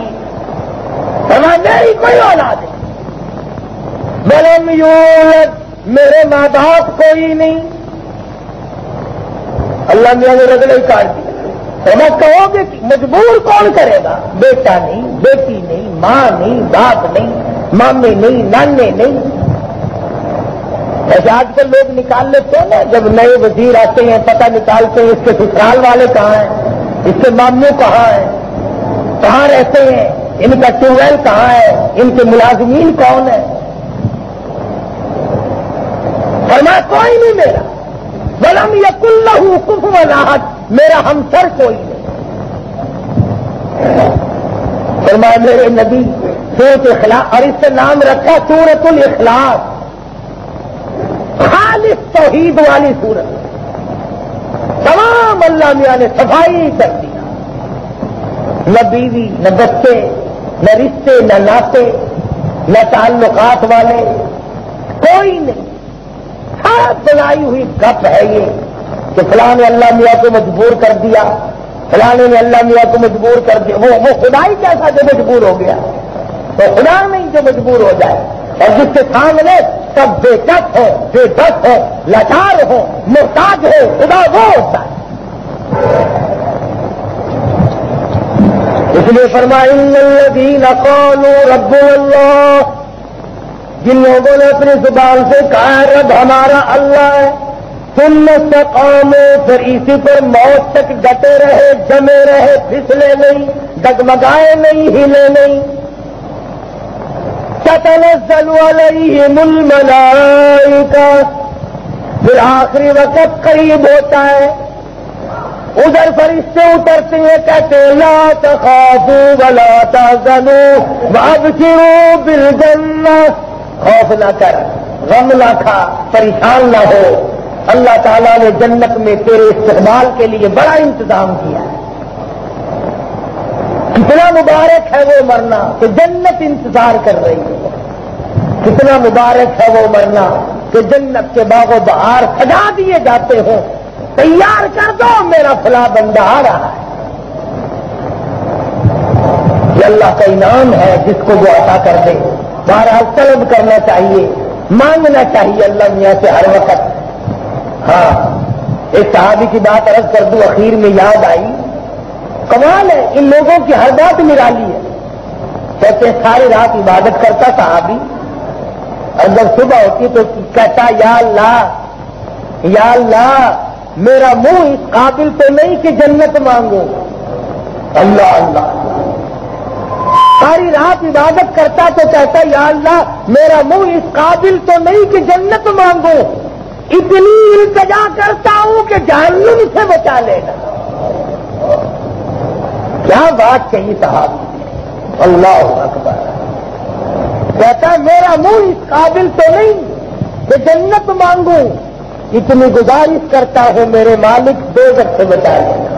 Speaker 1: میری کوئی اولاد نہیں۔ ولم یولد، میرے ماں باپ کوئی نہیں۔ اللہ میاں نے رگڑے کاٹ دیا، تو میں کہو گے کہ مجبور کون کرے گا؟ بیٹا نہیں، بیٹی نہیں، ماں نہیں، باپ نہیں، مامی نہیں، نانے نہیں. ایسے آج کل لوگ نکال لیتے ہیں نا، جب نئے وزیر آتے ہیں پتہ نکالتے ہیں اس کے سسرال والے کہاں ہیں، اس کے ماموں کہاں ہیں، کہاں رہتے ہیں، ان کا ٹیوب ویل کہاں ہے، ان کے ملازمین کون ہیں. فرمایا کوئی نہیں میرا. ولم یکن لہ کفوا احد، میرا ہمسر کوئی نہیں. فرمایا میرے نبی سورۃ اخلاص، اور اس سے نام رکھا سورۃ الاخلاص، خالص توحید والی سورت. تمام اللہ میاں نے صفائی کر دیا. نہ بیوی، نہ بچے، نہ رشتے، نہ ناطے، نہ تعلقات والے، کوئی نہیں. سب بنائی ہوئی گپ ہے یہ کہ فلاں نے اللہ میاں کو مجبور کر دیا، فلاں نے اللہ میاں کو مجبور کر دیا. وہ خدا ہی کیسا جو مجبور ہو گیا؟ تو خدا نہیں جو مجبور ہو جائے. اور جس کے سامنے سب بے کس ہو، بے بس ہو، لاچار ہو، محتاج ہو، خدا وہ ہوتا ہے. اس لیے فرمایا ان الذین قالوا ربنا اللہ، جن لوگوں نے اپنی زبان سے کہا رب ہمارا اللہ ہے، ثم استقاموا، پھر اسی پر موت تک ڈٹے رہے، جمے رہے، پھسلے نہیں، ڈگمگائے نہیں، ہلے نہیں. تتنزل علیہم الملائکہ، پھر آخری وقت قریب ہوتا ہے، ادھر فرشتے اترتے ہیں، کہتے ہیں لا تخافوا ولا تحزنوا وابشروا بالجنہ، خوف نہ کر، غم نہ کھا، پریشان نہ ہو، اللہ تعالیٰ نے جنت میں تیرے استقبال کے لیے بڑا انتظام کیا ہے. کتنا مبارک ہے وہ مرنا کہ جنت انتظار کر رہی ہے. کتنا مبارک ہے وہ مرنا کہ جنت کے باغ و بہار سجا دیے جاتے ہوں، تیار کر دو میرا فلاں بندہ آ رہا ہے. یہ اللہ کا انعام ہے جس کو وہ عطا کر دے. بہرحال طلب کرنا چاہیے، مانگنا چاہیے اللہ میاں سے ہر وقت. ہاں ایک صحابی کی بات عرض کر دوں، اخیر میں یاد آئی. کمال ہے ان لوگوں کی ہر بات نرالی ہے. کہتے ہیں ساری رات عبادت کرتا صحابی، اور جب صبح ہوتی تو کہتا یا اللہ میرا منہ اس قابل تو نہیں کہ جنت مانگو. اللہ اللہ. ساری رات عبادت کرتا تو کہتا یا اللہ میرا منہ اس قابل تو نہیں کہ جنت مانگو، اتنی التجا کرتا ہوں کہ جہنم سے بچا لے گا. کیا بات کہی صاحب، اللہ اکبر. کہتا میرا منہ اس قابل تو نہیں کہ جنت مانگوں، اتنی گزارش کرتا ہوں میرے مالک دوزخ سے بچا لے گا.